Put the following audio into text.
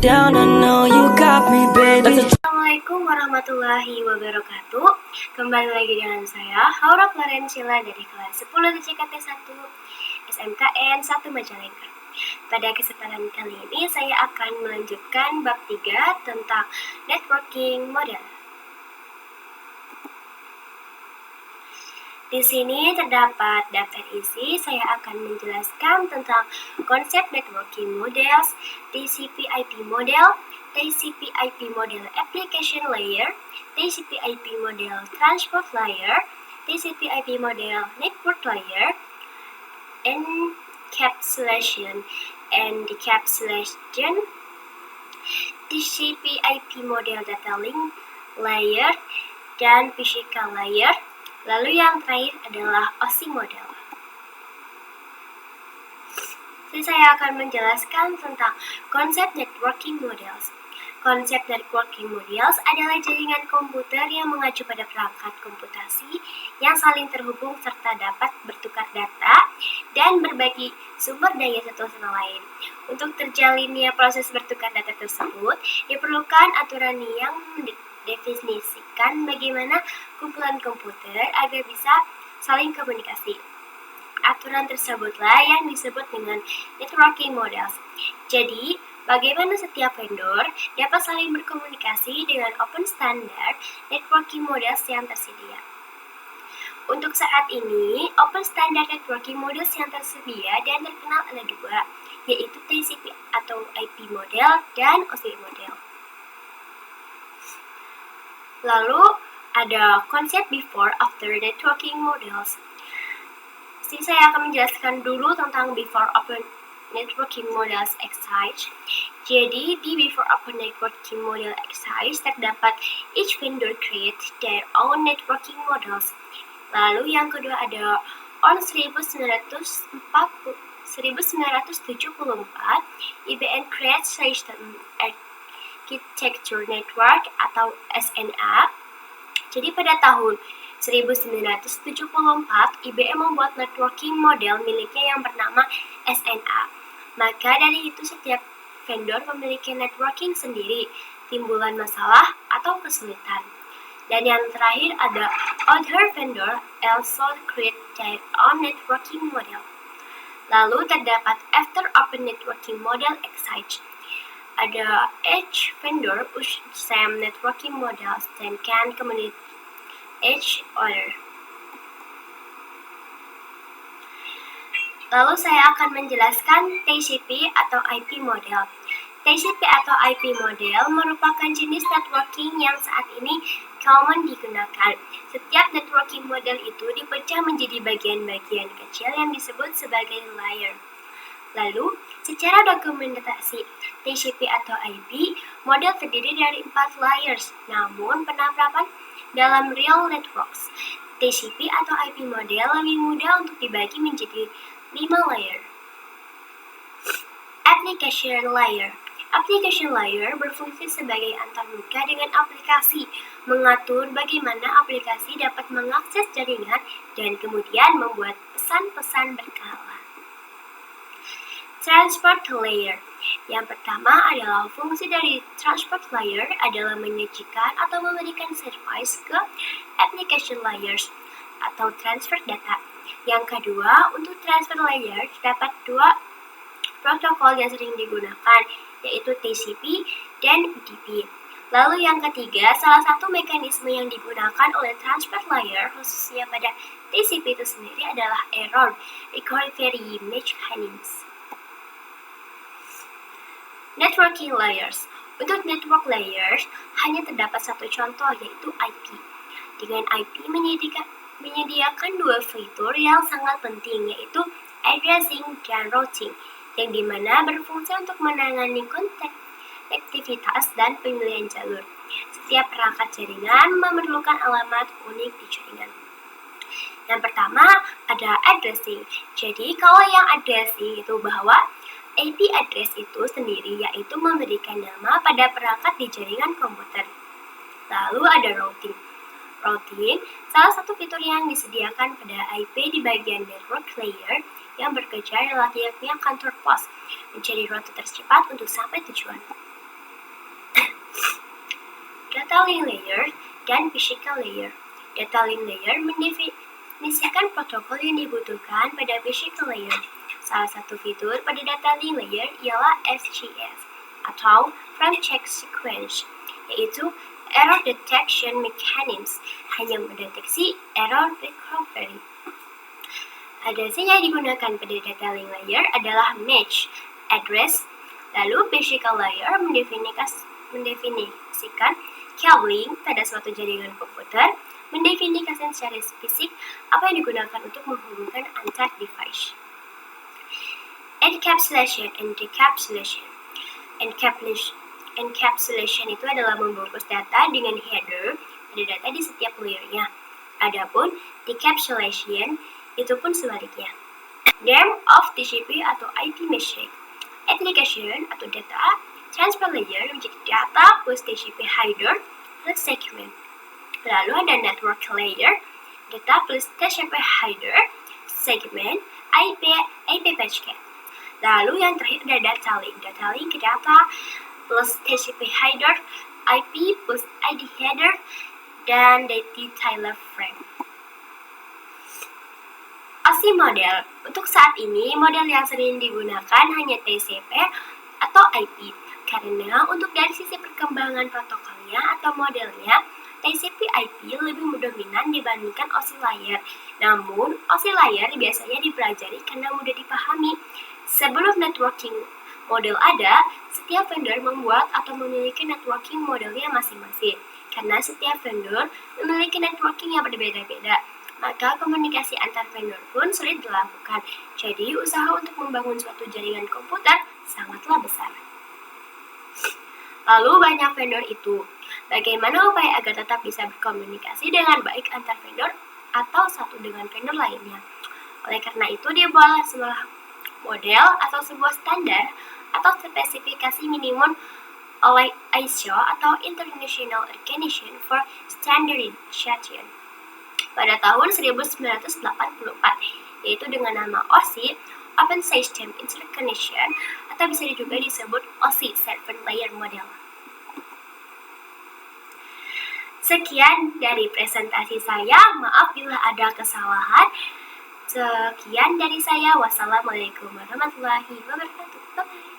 down, I know you got me, baby. Assalamualaikum warahmatullahi wabarakatuh. Kembali lagi dengan saya, Haura Florencilla dari kelas 10 JKT 1 SMKN 1 Majalengka. Pada kesempatan kali ini saya akan melanjutkan bab 3 tentang networking model. Di sini terdapat daftar isi. Saya akan menjelaskan tentang konsep networking models, TCP/IP model, TCP/IP model application layer, TCP/IP model transport layer, TCP/IP model network layer, encapsulation and decapsulation, TCP/IP model data link layer, dan physical layer. Lalu yang terakhir adalah OSI model. Jadi saya akan menjelaskan tentang konsep networking models. Konsep networking models adalah jaringan komputer yang mengacu pada perangkat komputasi yang saling terhubung serta dapat bertukar data dan berbagi sumber daya satu sama lain. Untuk terjalinnya proses bertukar data tersebut, diperlukan aturan yang definisikan bagaimana kumpulan komputer agar bisa saling komunikasi. Aturan tersebutlah yang disebut dengan networking models. Jadi, bagaimana setiap vendor dapat saling berkomunikasi dengan open standard networking models yang tersedia. Untuk saat ini, open standard networking models yang tersedia dan terkenal ada dua, yaitu TCP atau IP model dan OSI model. Lalu ada konsep before after networking models. Jadi saya akan menjelaskan dulu tentang before open networking models exercise. Jadi di before open networking model exercise terdapat each vendor create their own networking models. Lalu yang kedua ada on 1974 IBM create system architecture network atau SNA. Jadi pada tahun 1974 IBM membuat networking model miliknya yang bernama SNA. Maka dari itu setiap vendor memiliki networking sendiri, timbulan masalah atau kesulitan. Dan yang terakhir ada other vendor also create their own networking model. Lalu terdapat after open networking model exercise. Ada each vendor use same networking models and can communicate each other. Lalu saya akan menjelaskan TCP atau IP model. TCP atau IP model merupakan jenis networking yang saat ini common digunakan. Setiap networking model itu dipecah menjadi bagian-bagian kecil yang disebut sebagai layer. Lalu, secara dokumentasi, TCP atau IP model terdiri dari 4 layers, namun penerapan dalam real networks, TCP atau IP model lebih mudah untuk dibagi menjadi 5 layer. Application layer. Application layer berfungsi sebagai antarmuka dengan aplikasi, mengatur bagaimana aplikasi dapat mengakses jaringan dan kemudian membuat pesan-pesan berkala. Transport layer. Yang pertama adalah fungsi dari transport layer adalah menyajikan atau memberikan service ke application layers atau transfer data. Yang kedua, untuk transfer layer terdapat 2 protokol yang sering digunakan, yaitu TCP dan UDP. Lalu yang ketiga, salah satu mekanisme yang digunakan oleh transport layer khususnya pada TCP itu sendiri adalah error recovery mechanism. Networking layers. Untuk network layers, hanya terdapat satu contoh, yaitu IP. Dengan IP menyediakan 2 fitur yang sangat penting, yaitu addressing dan routing, yang dimana berfungsi untuk menangani konektivitas dan pemilihan jalur. Setiap perangkat jaringan memerlukan alamat unik di jaringan. Yang pertama ada addressing. Jadi kalau yang addressing itu bahwa IP address itu sendiri yaitu memberikan nama pada perangkat di jaringan komputer. Lalu ada routing. Routing salah satu fitur yang disediakan pada IP di bagian network layer yang bekerja layaknya kantor pos, mencari rute tercepat untuk sampai tujuan. data link layer, dan physical layer. Data link layer mendefinisikan protokol yang dibutuhkan pada physical layer. Salah satu fitur pada data link layer ialah FCS atau Frame Check Sequence, yaitu Error Detection Mechanism, hanya mendeteksi error recovery. Addressing yang digunakan pada data link layer adalah match address, lalu physical layer mendefinisikan cabling pada suatu jaringan komputer, mendefinisikan secara fisik apa yang digunakan untuk menghubungkan antar device. Encapsulation and decapsulation. Encapsulation itu adalah membungkus data dengan header pada data di setiap layernya. Adapun decapsulation itu pun sebaliknya. DRAM of TCP atau IP meshing. Application atau data transfer layer menjadi data plus TCP header plus segment. Lalu ada network layer, data plus TCP header, segment, IP packet. Lalu yang terakhir ada data link data plus TCP header, IP plus ID header, dan data Taylor frame. OSI model. Untuk saat ini, model yang sering digunakan hanya TCP atau IP. Karena untuk dari sisi perkembangan protokolnya atau modelnya, TCP IP lebih dominan dibandingkan OSI layer. Namun, OSI layer biasanya dipelajari karena mudah dipahami. Sebelum networking model ada, setiap vendor membuat atau memiliki networking modelnya masing-masing. Karena setiap vendor memiliki networking yang berbeda-beda, maka komunikasi antar vendor pun sulit dilakukan. Jadi, usaha untuk membangun suatu jaringan komputer sangatlah besar. Lalu banyak vendor itu. Bagaimana upaya agar tetap bisa berkomunikasi dengan baik antar vendor atau satu dengan vendor lainnya? Oleh karena itu, dibuatlah sebuah model atau sebuah standar atau spesifikasi minimum oleh ISO atau International Organization for Standardization pada tahun 1984, yaitu dengan nama OSI, Open System Interconnection, atau bisa juga disebut OSI 7 Layer Model. Sekian dari presentasi saya, maaf bila ada kesalahan. Sekian dari saya, wassalamualaikum warahmatullahi wabarakatuh. Bye-bye.